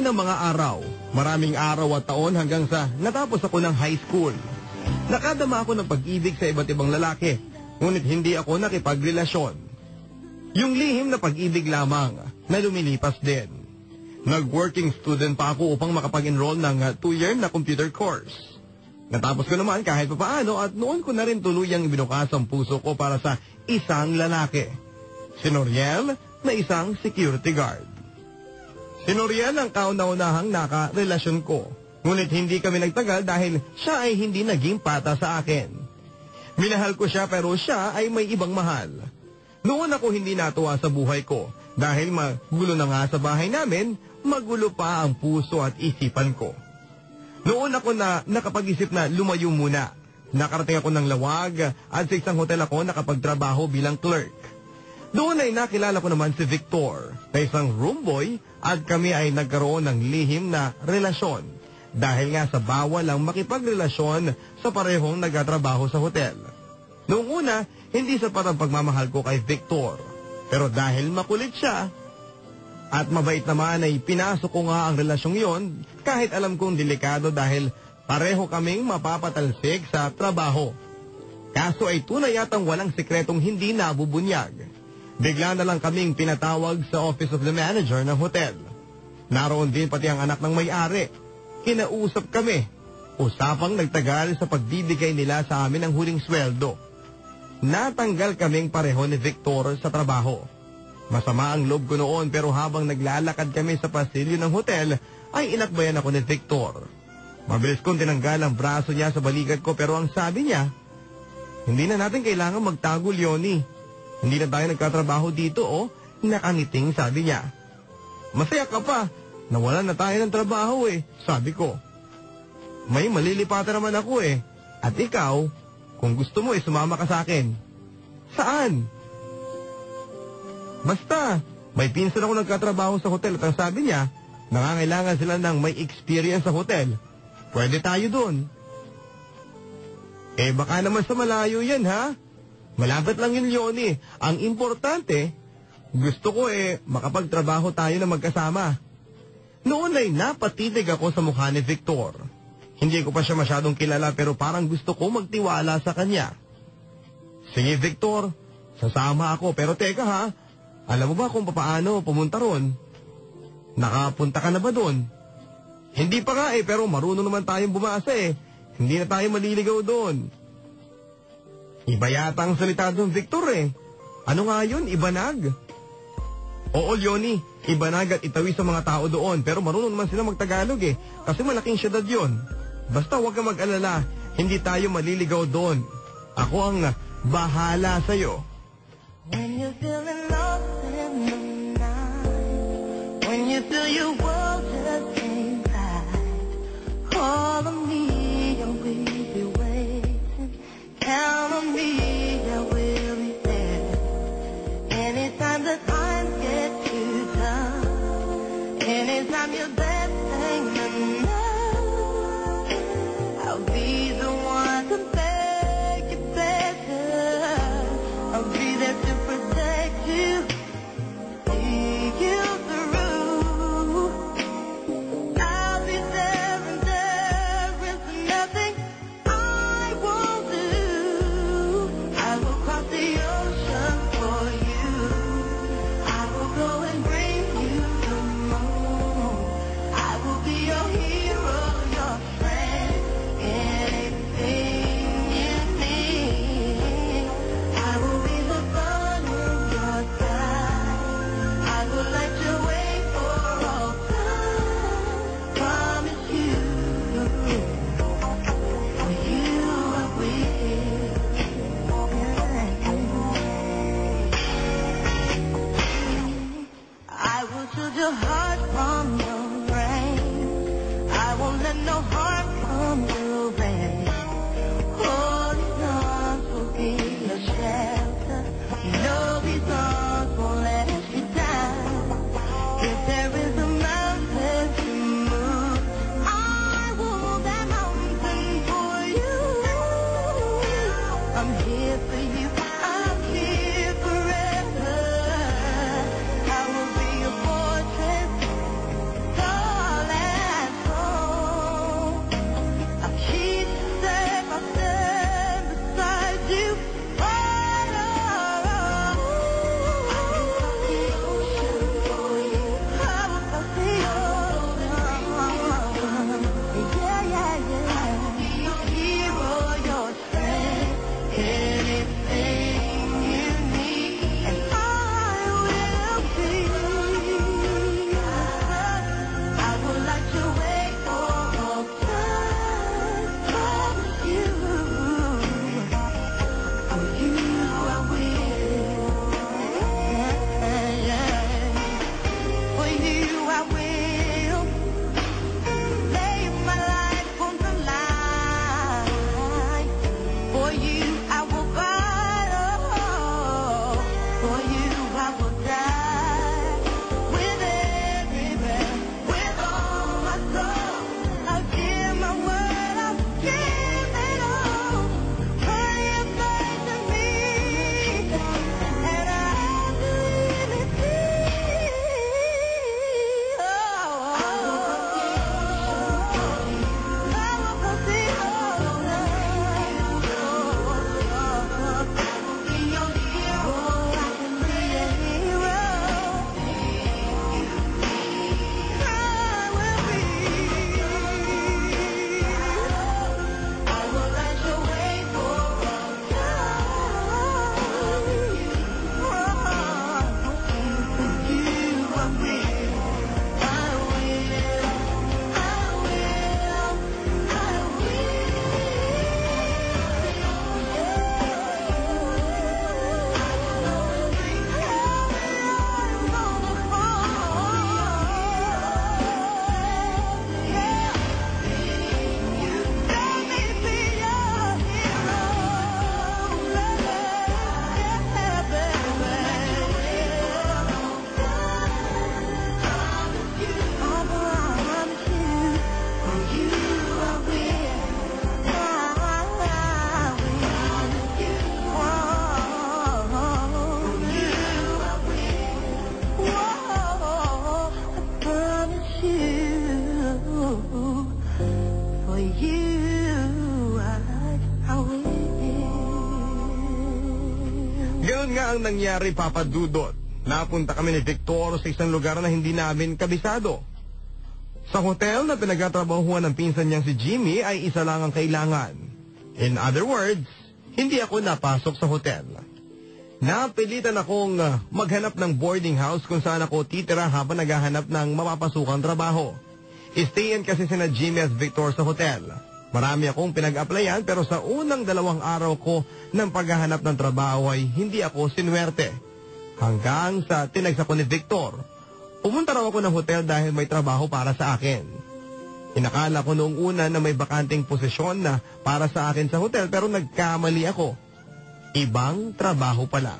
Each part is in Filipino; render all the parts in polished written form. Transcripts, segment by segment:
ng mga araw, maraming araw at taon hanggang sa natapos ako ng high school. Nakadama ako ng pag-ibig sa iba't ibang lalaki, ngunit hindi ako nakipagrelasyon. Yung lihim na pag-ibig lamang na lumilipas din. Nag-working student pa ako upang makapag-enroll ng 2-year na computer course. Natapos ko naman kahit papaano at noon ko na rin tuluyang ibinukas ang puso ko para sa isang lalaki. Si Noriel na isang security guard. Si Noriel ang kauna-unahang nakarelasyon ko. Ngunit hindi kami nagtagal dahil siya ay hindi naging pata sa akin. Minahal ko siya pero siya ay may ibang mahal. Noon ako hindi natuwa sa buhay ko dahil magulo na nga sa bahay namin, magulo pa ang puso at isipan ko. Noon ako na nakapag-isip na lumayo muna. Nakarating ako ng Lawag at sa isang hotel ako nakapagtrabaho bilang clerk. Doon ay nakilala ko naman si Victor na isang room boy at kami ay nagkaroon ng lihim na relasyon dahil nga sa bawal ang makipagrelasyon sa parehong nagtatrabaho sa hotel. Noong una, hindi sapat ang pagmamahal ko kay Victor. Pero dahil makulit siya at mabait naman ay pinasok ko nga ang relasyong yon kahit alam kong delikado dahil pareho kaming mapapatalsik sa trabaho. Kaso ay tunay yatang walang sikretong hindi nabubunyag. Bigla na lang kaming pinatawag sa office of the manager ng hotel. Naroon din pati ang anak ng may-ari. Kinausap kami. Usapang nagtagal sa pagbibigay nila sa amin ng huling sweldo. Natanggal kaming pareho ni Victor sa trabaho. Masama ang loob ko noon pero habang naglalakad kami sa pasilyo ng hotel ay inakbayan ako ni Victor. Mabilis kong tinanggal ang braso niya sa balikat ko pero ang sabi niya, hindi na natin kailangan magtago, Leonie. Hindi na tayo nagkatrabaho dito, oh. Nakangiting sabi niya. Masaya ka pa. Nawalan na tayo ng trabaho eh, sabi ko. May malilipatan naman ako eh. At ikaw, kung gusto mo sumama ka sa akin. Saan? Basta, may pinsan ako nagkatrabaho sa hotel at ang sabi niya, nangangailangan sila ng may experience sa hotel. Pwede tayo doon. Eh baka naman sa malayo yan ha? Malapit lang yun, Leonie. Ang importante, gusto ko makapagtrabaho tayo na magkasama. Noon ay napatitig ako sa mukha ni Victor. Hindi ko pa siya masyadong kilala pero parang gusto ko magtiwala sa kanya. Sige, Victor, sasama ako. Pero teka ha, alam mo ba kung paano pumunta ron? Nakapunta ka na ba doon? Hindi pa nga pero marunong naman tayong bumasa Hindi na tayo maliligaw doon. Iba yata ang salita doon, Victor Ano nga yun, ibanag? Oo, Leonie, ibanag at itawi sa mga tao doon. Pero marunong naman sila magtagalog kasi malaking syudad yun. Basta huwag kang mag-alala, hindi tayo maliligaw doon. Ako ang bahala sa'yo. When you feel in love in the night, when you feel your world just ain't right, call on me and we'll be waiting. Count on me, I will be there. Anytime the times get too tough, anytime you're best thing to know, I'll be the one to make it better. I'll be there to protect you, see you through. Ganun nga ang nangyari, Papa Dudot. Napunta kami ni Victor sa isang lugar na hindi namin kabisado. Sa hotel na pinagtatrabahuan ng pinsan niyang si Jimmy ay isa lang ang kailangan. In other words, hindi ako napasok sa hotel. Napilitan akong maghanap ng boarding house kung saan ako titira habang naghahanap ng mapapasukang trabaho. Stayan kasi sina Jimmy at Victor sa hotel. Marami akong pinag-applyan pero sa unang 2 araw ko ng paghahanap ng trabaho ay hindi ako sinwerte. Hanggang sa tinagsa ko ni Victor. Pumunta raw ako ng hotel dahil may trabaho para sa akin. Inakala ko noong una na may bakanting posisyon na para sa akin sa hotel pero nagkamali ako. Ibang trabaho pala.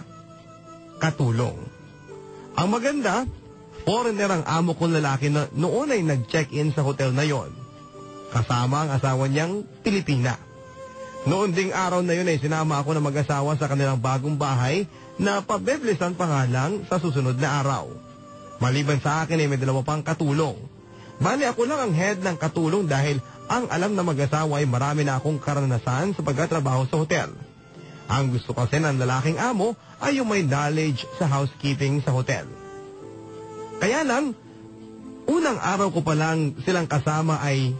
Katulong. Ang maganda, foreigner ang amo kong lalaki na noon ay nag-check-in sa hotel na yon. Kasama ang asawa niyang Pilipina. Noon ding araw na yun ay sinama ako ng mag-asawa sa kanilang bagong bahay na pabeblisan pa nga lang sa susunod na araw. Maliban sa akin ay may 2 pang katulong. Bali ako lang ang head ng katulong dahil ang alam na mag-asawa ay marami na akong karanasan sa pagtatrabaho sa hotel. Ang gusto kasi ng lalaking amo ay yung may knowledge sa housekeeping sa hotel. Kaya lang, unang araw ko pa lang silang kasama ay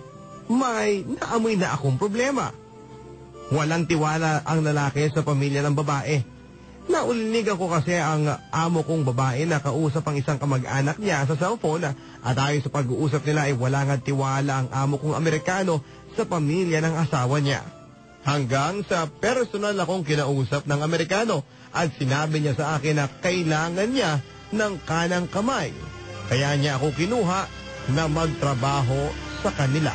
may naamoy na akong problema. Walang tiwala ang lalaki sa pamilya ng babae. Naulinigan ko kasi ang amo kong babae na kausap ang isang kamag-anak niya sa cellphone at ayon sa pag-uusap nila ay wala nga tiwala ang amo kong Amerikano sa pamilya ng asawa niya. Hanggang sa personal akong kinausap ng Amerikano at sinabi niya sa akin na kailangan niya ng kanang kamay. Kaya niya ako kinuha na magtrabaho sa kanila.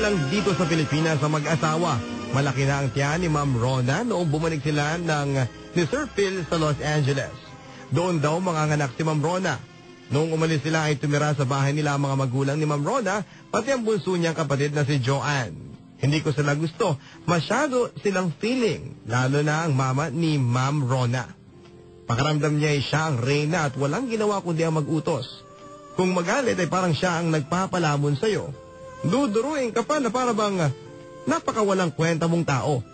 Lang dito sa Pilipinas sa mag-asawa. Malaki na ang tiyan ni Ma'am Rona noong bumalik sila ni Sir Phil sa Los Angeles. Doon daw manganganak si Ma'am Rona. Noong umalis sila ay tumira sa bahay nila ang mga magulang ni Ma'am Rona pati ang bunso niyang kapatid na si Joanne. Hindi ko sila gusto. Masyado silang feeling, lalo na ang mama ni Ma'am Rona. Pakiramdam niya ay siya ang reyna at walang ginawa kundi ang mag-utos. Kung magalit ay parang siya ang nagpapalamon sa'yo. Duduruin ka pa na para bang napakawalang kwenta mong tao.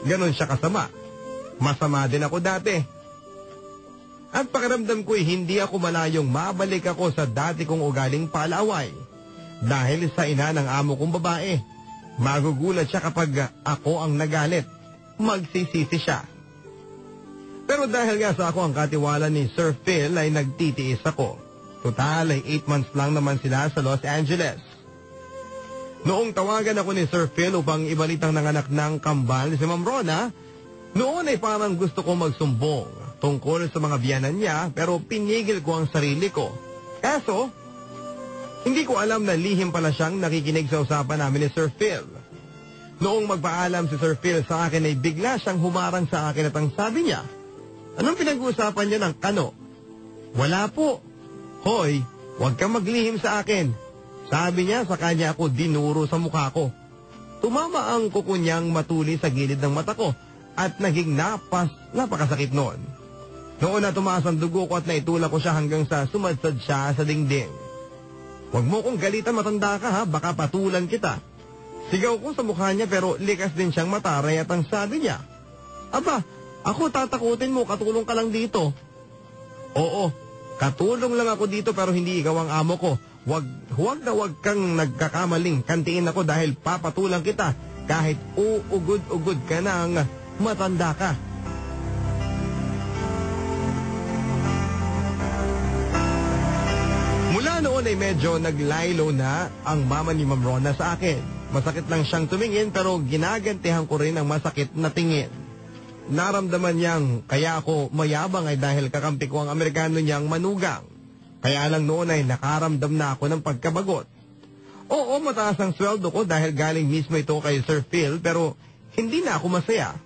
Ganon siya kasama. Masama din ako dati. At pakiramdam ko'y hindi ako malayong mabalik ako sa dati kong ugaling palaway. Dahil sa ina ng amo kong babae. Magugulat siya kapag ako ang nagalit. Magsisisi siya. Pero dahil nga sa ako ang katiwala ni Sir Phil ay nagtitiis ako. Total ay 8 months lang naman sila sa Los Angeles. Noong tawagan ako ni Sir Phil upang ibalitang nanganak ng kambal si Ma'am Rona, noon ay parang gusto ko magsumbong tungkol sa mga biyanan niya pero pinigil ko ang sarili ko. Kaso, hindi ko alam na lihim pala siyang nakikinig sa usapan namin ni Sir Phil. Noong magpaalam si Sir Phil sa akin ay bigla siyang humarang sa akin at ang sabi niya, "Anong pinag-uusapan niyo ng kano?" "Wala po." "Hoy, huwag kang maglihim sa akin." Sabi niya sa kanya ako dinuro sa mukha ko. Tumama ang kuko niyang matuli sa gilid ng mata ko at naging napakasakit noon. Noon na tumaas ang dugo ko at naitulak ko siya hanggang sa sumadsad siya sa dingding. "Huwag mo kong galitan, matanda ka ha, baka patulan kita." Sigaw ko sa mukha niya pero likas din siyang mataray at ang sabi niya, "Aba, ako tatakutin mo, katulong ka lang dito." "Oo, katulong lang ako dito pero hindi ikaw ang amo ko. Huwag kang nagkakamaling kantiin ako dahil papatulang kita kahit uugod-ugod ka ng matanda ka." Mula noon ay medyo naglaylo na ang mama ni Ma'am Rona sa akin. Masakit lang siyang tumingin pero ginagantihan ko rin ang masakit na tingin. Naramdaman niyang kaya ako mayabang ay dahil kakampi ko ang Amerikano niyang manugang. Kaya lang noon ay nakaramdam na ako ng pagkabagot. Oo, mataas ang sweldo ko dahil galing mismo ito kay Sir Phil pero hindi na ako masaya.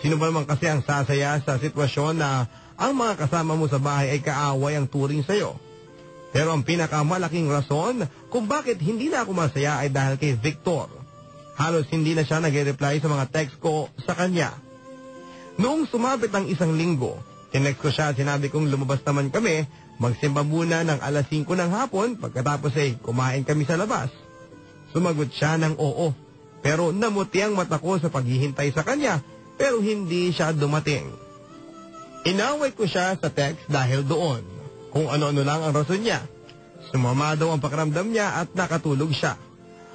Sino ba naman kasi ang sasaya sa sitwasyon na ang mga kasama mo sa bahay ay kaaway ang turing sa'yo? Pero ang pinakamalaking rason kung bakit hindi na ako masaya ay dahil kay Victor. Halos hindi na siya nag-reply sa mga text ko sa kanya. Noong sumabit ang 1 linggo, tinext ko siya at sinabi kong lumabas naman kami, magsimba muna ng 5:00 ng hapon, pagkatapos ay kumain kami sa labas. Sumagot siya ng oo, pero namuti ang mata ko sa paghihintay sa kanya, pero hindi siya dumating. Inaway ko siya sa text dahil doon, kung ano-ano lang ang rason niya. Sumama daw ang pakiramdam niya at nakatulog siya.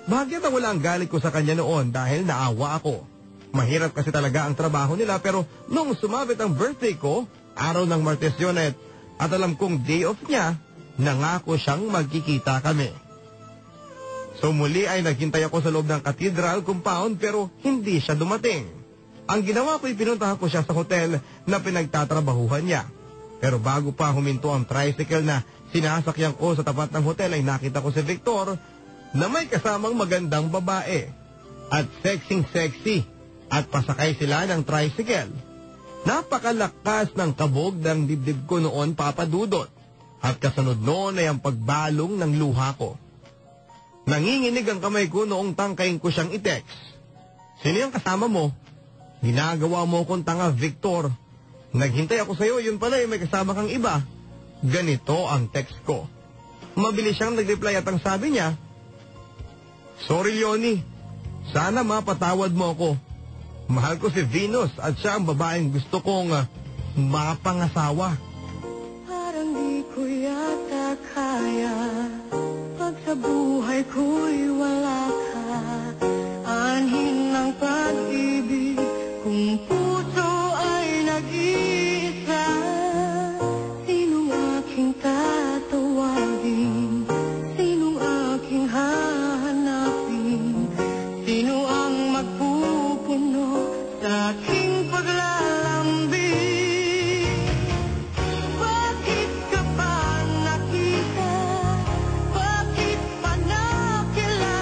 Bakit ang wala ang galit ko sa kanya noon dahil naawa ako. Mahirap kasi talaga ang trabaho nila, pero nung sumabit ang birthday ko, araw ng Martes yun at alam kong day off niya, nangako siyang magkikita kami. So muli ay naghintay ako sa loob ng cathedral compound pero hindi siya dumating. Ang ginawa ko ay pinuntahan ko siya sa hotel na pinagtatrabahuhan niya. Pero bago pa huminto ang tricycle na sinasakyan ko sa tapat ng hotel ay nakita ko si Victor na may kasamang magandang babae. At sexy at pasakay sila ng tricycle. Napakalakas ng kabog ng dibdib ko noon, Papa Dudot. At kasunod noon ay ang pagbalong ng luha ko. Nanginginig ang kamay ko noong tangkayin ko siyang i-text. Sino yung kasama mo? Ginagawa mo kong tanga, Victor. Naghintay ako sa'yo, yun pala may kasama kang iba. Ganito ang text ko. Mabilis siyang nag-reply at ang sabi niya, sorry, Leonie. Sana mapatawad mo ako. Mahal ko si Venus at siya ang babaeng gusto kong mapangasawa. Parang di ko yata kaya pag sa buhay ko'y wala ka. Anhin ng pag-ibig kung puso ay nag-iisa. Sinong aking tatawagin? Sinong aking hahanapin? Sino ang magpupuno sa aking paglalambing? Bakit ka ba nakita? Bakit pa nakilala?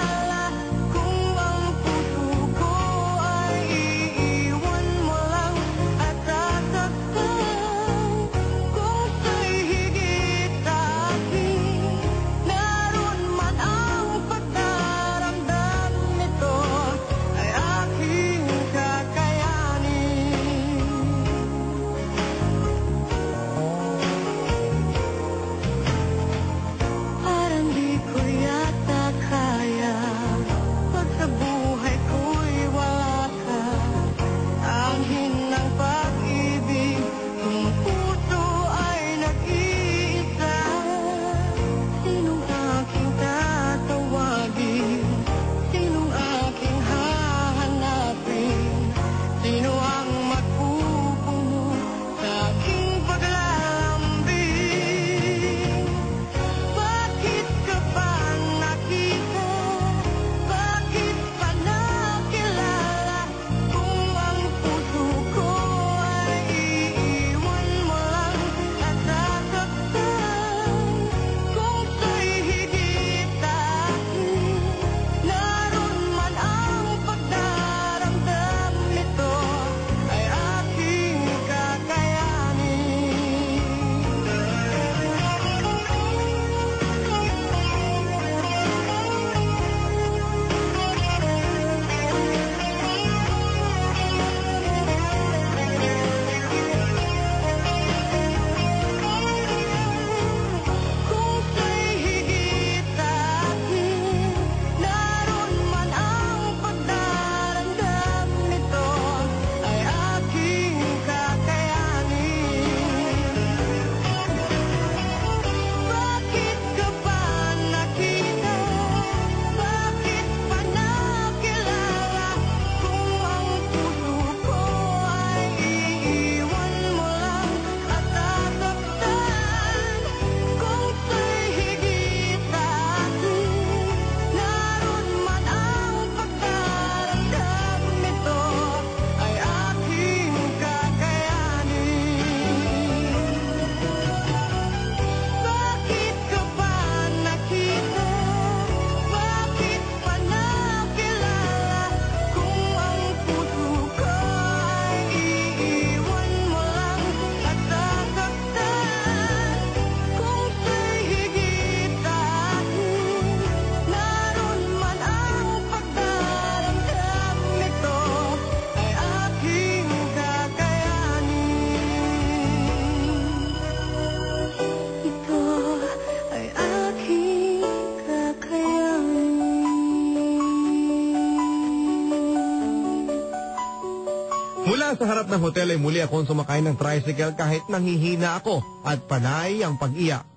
Mula sa harap ng hotel ay muli akong sumakay ng tricycle kahit nanghihina ako at panay ang pag-iyak.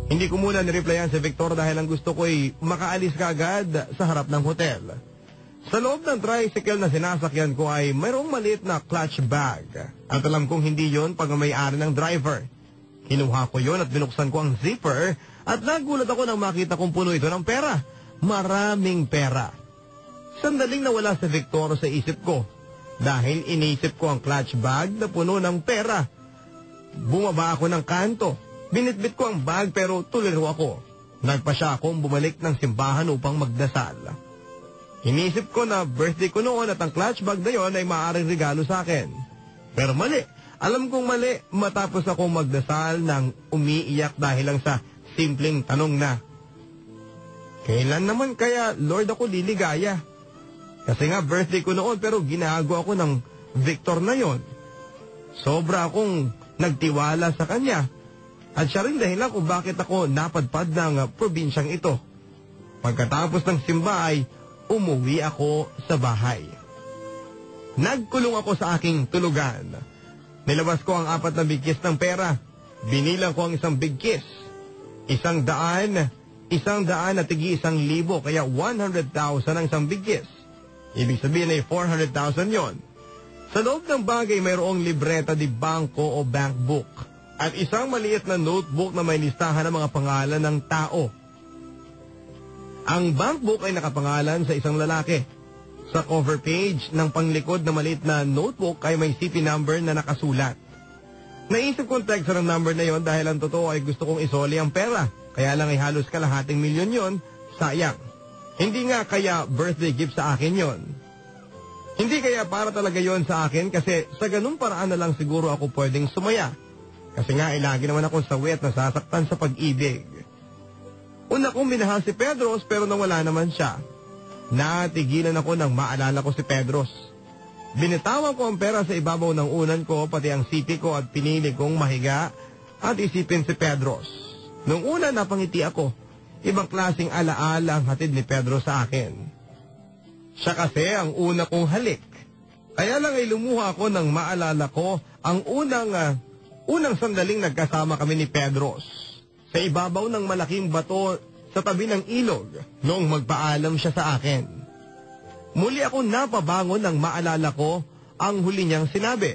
Hindi ko muna nireplyan si Victor dahil ang gusto ko ay makaalis kaagad sa harap ng hotel. Sa loob ng tricycle na sinasakyan ko ay mayroong maliit na clutch bag. At alam kong hindi yon pag-may-ari ng driver. Kinuha ko yon at binuksan ko ang zipper at nagulat ako nang makita kong puno ito ng pera. Maraming pera. Sandaling nawala si Victor sa isip ko dahil inisip ko ang clutch bag na puno ng pera. Bumaba ako ng kanto. Binitbit ko ang bag pero tuliro ako. Nagpa siya akong bumalik ng simbahan upang magdasal. Inisip ko na birthday ko noon at ang clutch bag na yon ay maaaring regalo sa akin. Pero mali. Alam kong mali matapos akong magdasal nang umiiyak dahil lang sa simpleng tanong na, kailan naman kaya Lord ako liligaya? Kasi nga birthday ko noon pero ginago ako ng Victor na yon. Sobra akong nagtiwala sa kanya at siya rin dahilan kung bakit ako napadpad ng probinsyang ito. Pagkatapos ng simba ay umuwi ako sa bahay. Nagkulong ako sa aking tulugan. Nilabas ko ang 4 na bigkis ng pera. Binilang ko ang isang bigkis. 100 at tigi 1,000 kaya 100,000 ang isang bigkis. Ibig sabihin ay 400,000 yon. Sa loob ng bagay mayroong libreta di bangko o bank book at isang maliit na notebook na may listahan ng mga pangalan ng tao. Ang bank book ay nakapangalan sa isang lalaki. Sa cover page ng panglikod na maliit na notebook ay may CP number na nakasulat. Naisip kong text ng number na yon dahil ang totoo ay gusto kong isoli ang pera. Kaya lang ay halos kalahating milyon yon, sayang. Hindi nga kaya birthday gift sa akin yon. Hindi kaya para talaga yon sa akin kasi sa ganung paraan na lang siguro ako pwedeng sumaya. Kasi nga lagi naman ako sawi at nasasaktan sa pag-ibig. Una kong minahal si Pedros pero nawala naman siya. Natigilan ako nang maalala ko si Pedros. Binitawan ko ang pera sa ibabaw ng unan ko pati ang sipi ko at pinili kong mahiga at isipin si Pedros. Nung una napangiti ako. Ibang klaseng alaala ang hatid ni Pedro sa akin. Siya kasi ang una kong halik. Kaya lang ay lumuha ako nang maalala ko ang unang sandaling nagkasama kami ni Pedros. Sa ibabaw ng malaking bato sa tabi ng ilog noong magpaalam siya sa akin. Muli ako napabangon nang maalala ko ang huli niyang sinabi.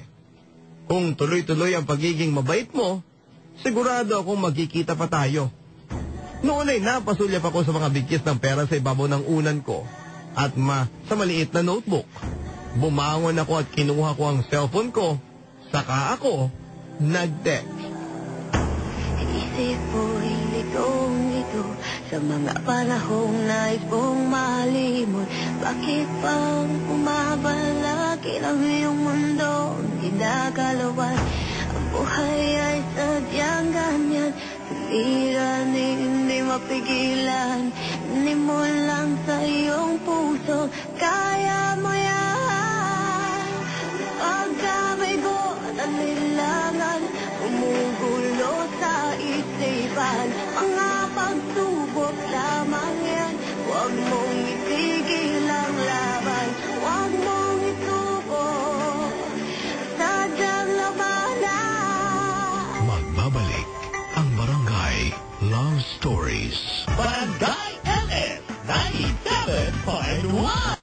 Kung tuloy-tuloy ang pagiging mabait mo, sigurado akong magkikita pa tayo. Noon ay napasulyap ako sa mga bigkis ng pera sa ibabaw ng unan ko at sa maliit na notebook. Bumangon ako at kinuha ko ang cellphone ko, saka ako nag-text. Isip ko'y litong-lito sa mga panahong nais mong malimot. Bakit pang umabalaki ng iyong mundo ginagalawan? Ang buhay ay sadyang ganyan. Tuliran, hindi mapigilan. Hindi mo lang sa iyong puso, kaya mo yan. Pagkabigo at alilangan, umugulo sa isipan. Mga pagsubok lamang yan. Huwag mong itigil ang laban. Huwag mong itubo. Sadyang labanan. Magbabalik ang Barangay Love Stories. Barangay LS 97.1